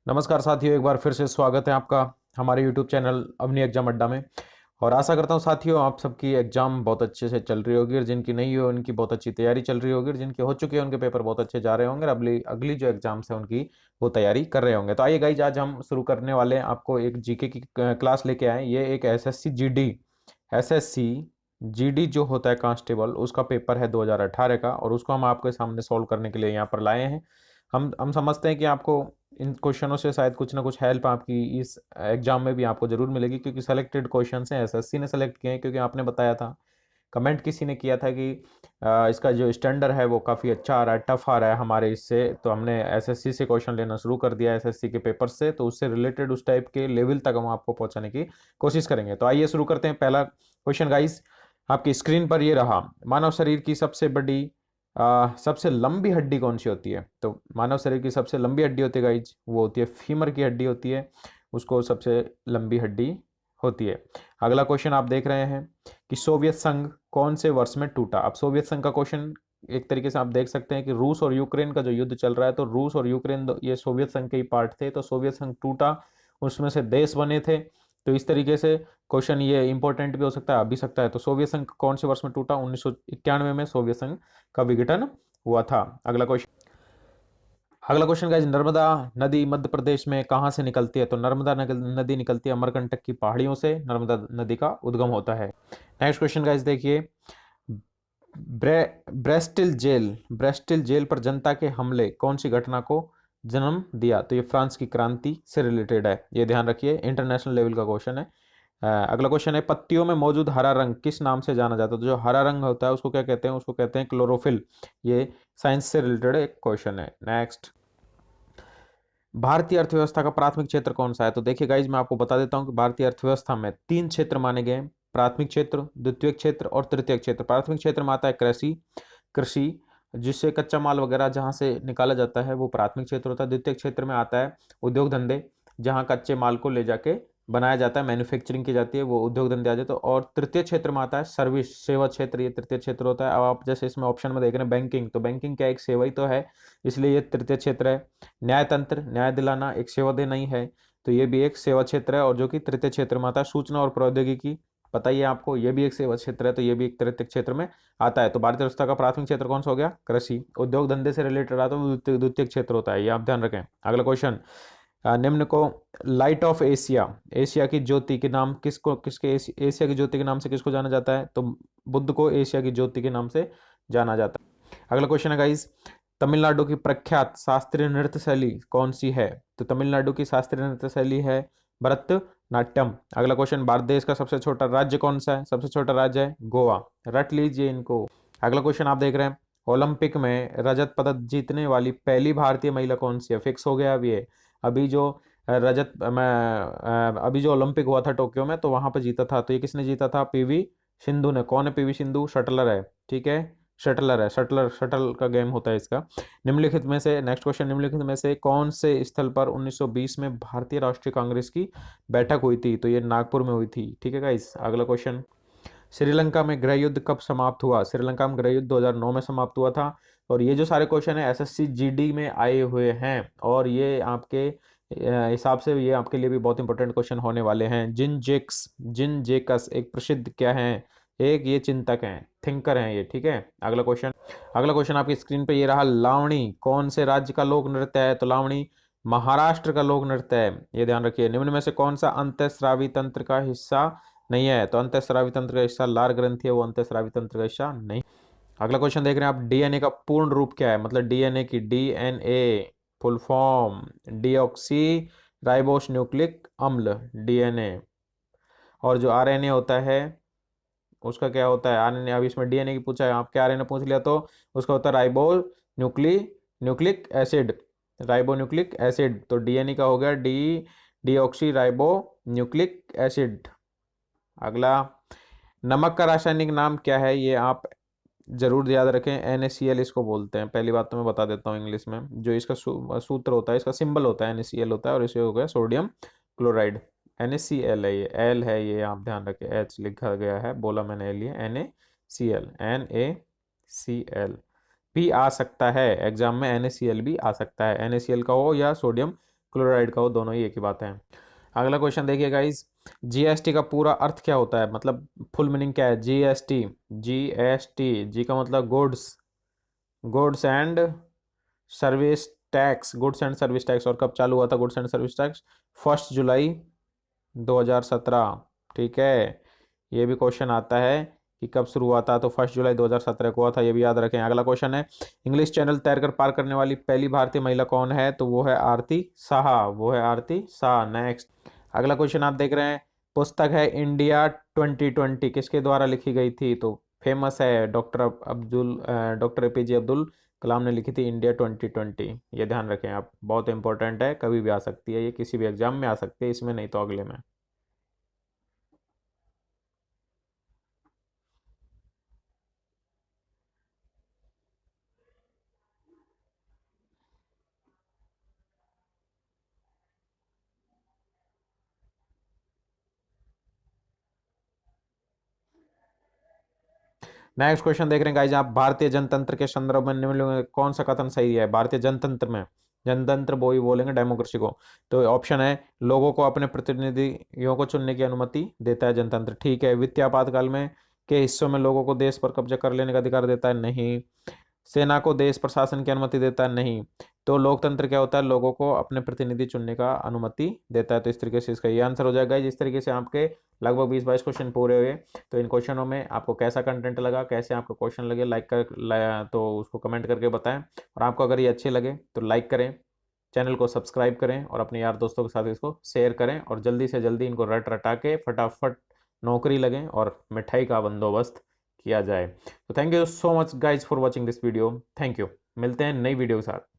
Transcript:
नमस्कार साथियों, एक बार फिर से स्वागत है आपका हमारे YouTube चैनल अवनी एग्जाम अड्डा में। और आशा करता हूँ साथियों आप सबकी एग्जाम बहुत अच्छे से चल रही होगी और जिनकी नहीं हो उनकी बहुत अच्छी तैयारी चल रही होगी और जिनके हो चुके हैं उनके पेपर बहुत अच्छे जा रहे होंगे और अगली अगली जो एग्जाम्स है उनकी वो तैयारी कर रहे होंगे। तो आइए गाइज, आज हम शुरू करने वाले हैं, आपको एक जीके की क्लास लेके आए। ये एक एसएससी जीडी जो होता है कांस्टेबल, उसका पेपर है 2018 का और उसको हम आपके सामने सॉल्व करने के लिए यहाँ पर लाए हैं। हम समझते हैं कि आपको इन क्वेश्चनों से शायद कुछ ना कुछ हेल्प आपकी इस एग्जाम में भी आपको जरूर मिलेगी, क्योंकि सेलेक्टेड क्वेश्चन हैं, एसएससी ने सेलेक्ट किए हैं। क्योंकि आपने बताया था, कमेंट किसी ने किया था कि इसका जो स्टैंडर्ड है वो काफ़ी अच्छा आ रहा है, टफ आ रहा है हमारे इससे, तो हमने एसएससी से क्वेश्चन लेना शुरू कर दिया, एसएससी के पेपर से। तो उससे रिलेटेड उस टाइप के लेवल तक हम आपको पहुंचाने की कोशिश करेंगे। तो आइए शुरू करते हैं। पहला क्वेश्चन गाइस, आपकी स्क्रीन पर ये रहा। मानव शरीर की सबसे लंबी हड्डी कौन सी होती है? तो मानव शरीर की सबसे लंबी हड्डी होती है गाइज, वो होती है फीमर की हड्डी होती है, उसको सबसे लंबी हड्डी होती है। अगला क्वेश्चन आप देख रहे हैं कि सोवियत संघ कौन से वर्ष में टूटा? अब सोवियत संघ का क्वेश्चन एक तरीके से आप देख सकते हैं कि रूस और यूक्रेन का जो युद्ध चल रहा है, तो रूस और यूक्रेन ये सोवियत संघ के ही पार्ट थे, तो सोवियत संघ टूटा, उसमें से देश बने थे। तो इस तरीके से क्वेश्चन ये इंपॉर्टेंट भी हो सकता है, आ भी सकता है। तो सोवियत संघ कौन से वर्ष में टूटा? 1991 में सोवियत संघ का विघटन हुआ था। अगला क्वेश्चन गाइज, नर्मदा नदी मध्य प्रदेश में कहाँ से निकलती है? तो नर्मदा नदी निकलती है अमरकंटक की पहाड़ियों से, नर्मदा नदी का उद्गम होता है। नेक्स्ट क्वेश्चन गाइज देखिए, ब्रेस्टिल जेल पर जनता के हमले कौन सी घटना को जन्म दिया? तो ये फ्रांस की क्रांति से रिलेटेड है, ये ध्यान रखिए, इंटरनेशनल लेवल का क्वेश्चन है। अगला क्वेश्चन है, पत्तियों में मौजूद हरा रंग किस नाम से जाना जाता है? तो जो हरा रंग होता है उसको क्या कहते हैं? उसको कहते हैं क्लोरोफिल। ये साइंस से रिलेटेड एक क्वेश्चन है। नेक्स्ट, भारतीय अर्थव्यवस्था का प्राथमिक क्षेत्र कौन सा है? तो देखिए गाइज, मैं आपको बता देता हूँ कि भारतीय अर्थव्यवस्था में 3 क्षेत्र माने गए हैं, प्राथमिक क्षेत्र, द्वितीय क्षेत्र और तृतीय क्षेत्र। प्राथमिक क्षेत्र में आता है कृषि, जिससे कच्चा माल वगैरह जहां से निकाला जाता है वो प्राथमिक क्षेत्र होता है। द्वितीय क्षेत्र में आता है उद्योग धंधे, जहां कच्चे माल को ले जाके बनाया जाता है, मैन्युफैक्चरिंग की जाती है, वो उद्योग धंधे आ जाते हैं। और तृतीय क्षेत्र में आता है सर्विस, सेवा क्षेत्र, ये तृतीय क्षेत्र होता है। अब आप जैसे इसमें ऑप्शन में देख रहे हैं बैंकिंग, तो बैंकिंग क्या एक सेवा ही तो है, इसलिए ये तृतीय क्षेत्र है। न्यायतंत्र, न्याय दिलाना, एक सेवा देना ही है, तो ये भी एक सेवा क्षेत्र है और जो कि तृतीय क्षेत्र में आता है। सूचना और प्रौद्योगिकी, पता ही है आपको, ये भी एक सेवा क्षेत्र है, तो ये भी एक तृतीय क्षेत्र में आता है। तो भारतीय अर्थव्यवस्था का प्राथमिक क्षेत्र कौन सा हो गया? कृषि। उद्योग धंधे से रिलेटेड आता है तो द्वितीय क्षेत्र होता है, ये आप ध्यान रखें। अगला क्वेश्चन, निम्न को लाइट ऑफ एशिया, एशिया की ज्योति के नाम एशिया की ज्योति के नाम से किसको जाना जाता है? तो बुद्ध को एशिया की ज्योति के नाम से जाना जाता है। अगला क्वेश्चन है गाइस, तमिलनाडु की प्रख्यात शास्त्रीय नृत्य शैली कौन सी है? तो तमिलनाडु की शास्त्रीय नृत्य शैली है भरतनाट्यम। अगला क्वेश्चन, भारत देश का सबसे छोटा राज्य कौन सा है? सबसे छोटा राज्य है गोवा, रट लीजिए इनको। अगला क्वेश्चन आप देख रहे हैं, ओलंपिक में रजत पदक जीतने वाली पहली भारतीय महिला कौन सी है? फिक्स हो गया अब ये। अभी जो अभी जो ओलंपिक हुआ था टोक्यो में, तो वहां पर जीता था, तो ये किसने जीता था? पीवी सिंधु ने। कौन है पीवी सिंधु? शटलर है, ठीक है, शटलर है, शटल का गेम होता है इसका। निम्नलिखित में से, नेक्स्ट क्वेश्चन, निम्नलिखित में से कौन से स्थल पर 1920 में भारतीय राष्ट्रीय कांग्रेस की बैठक हुई थी? तो ये नागपुर में हुई थी, ठीक है गाइस। अगला क्वेश्चन, श्रीलंका में गृह युद्ध कब समाप्त हुआ? श्रीलंका में गृह युद्ध 2009 में समाप्त हुआ था। और ये जो सारे क्वेश्चन है एसएससी जीडी में आए हुए हैं और ये आपके हिसाब से ये आपके लिए भी बहुत इंपॉर्टेंट क्वेश्चन होने वाले हैं। जिन जेकस एक प्रसिद्ध क्या है? एक ये चिंतक हैं, थिंकर हैं ये, ठीक है। अगला क्वेश्चन आपकी स्क्रीन पे ये रहा, लावणी कौन से राज्य का लोक नृत्य है? तो लावणी महाराष्ट्र का लोक नृत्य है, ये ध्यान रखिए। निम्न में से कौन सा अंतःस्रावी तंत्र का हिस्सा नहीं है? तो अंतःस्रावी तंत्र का हिस्सा लार ग्रंथि है, वो अंतःस्रावी तंत्र का हिस्सा नहीं। अगला क्वेश्चन देख रहे हैं आप, डीएनए का पूर्ण रूप क्या है? मतलब डीएनए की DNA full form deoxy ribose nucleic अम्ल, डीएनए। और जो आरएनए होता है उसका क्या होता है? आरएनए, अब इसमें डीएनए की पूछा है, आपके आरएनए पूछ लिया तो उसका होता है न्यूक्लिक एसिड, राइबोन्यूक्लिक एसिड। तो डीएनए का हो गया डीऑक्सी राइबो न्यूक्लिक एसिड। अगला, नमक का रासायनिक नाम क्या है? ये आप जरूर याद रखें, NaCl इसको बोलते हैं। पहली बात तो मैं बता देता हूँ इंग्लिश में, जो इसका सूत्र होता है, इसका सिंबल होता है NaCl होता है, और इसे हो गया सोडियम क्लोराइड। NaCl है ये, एल है ये, आप ध्यान रखें, H लिखा गया है, बोला मैंने एल, ये NaCl भी आ सकता है एग्जाम में, NaCl भी आ सकता है, NaCl का हो या सोडियम क्लोराइड का हो, दोनों ही एक ही बात है। अगला क्वेश्चन देखिए गाइस, जीएसटी का पूरा अर्थ क्या होता है, मतलब फुल मीनिंग क्या है जीएसटी। जीएसटी, जी का मतलब goods, goods and service tax, goods and service tax. और कब चालू हुआ था गुड्स एंड सर्विस टैक्स? 1 जुलाई 2017। ठीक है, ये भी क्वेश्चन आता है कि कब शुरू हुआ था, तो 1 जुलाई 2017 को हुआ था, ये भी याद रखें। अगला क्वेश्चन है, इंग्लिश चैनल तैरकर पार करने वाली पहली भारतीय महिला कौन है, तो वो है आरती साहा, वो है आरती साहा। नेक्स्ट अगला क्वेश्चन आप देख रहे हैं, पुस्तक है इंडिया 2020 किसके द्वारा लिखी गई थी, तो फेमस है डॉक्टर एपीजे अब्दुल कलाम ने लिखी थी इंडिया 2020। ये ध्यान रखें आप, बहुत इंपॉर्टेंट है, कभी भी आ सकती है, ये किसी भी एग्जाम में आ सकती है, इसमें नहीं तो अगले में। नेक्स्ट क्वेश्चन देख रहे हैं गाइस आप, भारतीय जनतंत्र के संदर्भ में निम्नलिखित में कौन सा कथन सही है? भारतीय जनतंत्र में, जनतंत्र वो ही बोलेंगे डेमोक्रेसी को, तो ऑप्शन है लोगों को अपने प्रतिनिधियों को चुनने की अनुमति देता है जनतंत्र। ठीक है, वित्तीय आपातकाल में के हिस्सों में लोगों को देश पर कब्जा कर लेने का अधिकार देता है? नहीं। सेना को देश प्रशासन की अनुमति देता है? नहीं। तो लोकतंत्र क्या होता है? लोगों को अपने प्रतिनिधि चुनने का अनुमति देता है। तो इस तरीके से इसका ये आंसर हो जाएगा। जिस तरीके से आपके लगभग 20-22 क्वेश्चन पूरे हुए, तो इन क्वेश्चनों में आपको कैसा कंटेंट लगा, कैसे आपको क्वेश्चन लगे, तो उसको कमेंट करके बताएं। और आपको अगर ये अच्छे लगे तो लाइक करें, चैनल को सब्सक्राइब करें और अपने यार दोस्तों के साथ इसको शेयर करें, और जल्दी से जल्दी इनको रट रटा के फटाफट नौकरी लगें और मिठाई का बंदोबस्त किया जाए। तो thank you so much guys for watching this video. Thank you, मिलते हैं नई वीडियो के साथ।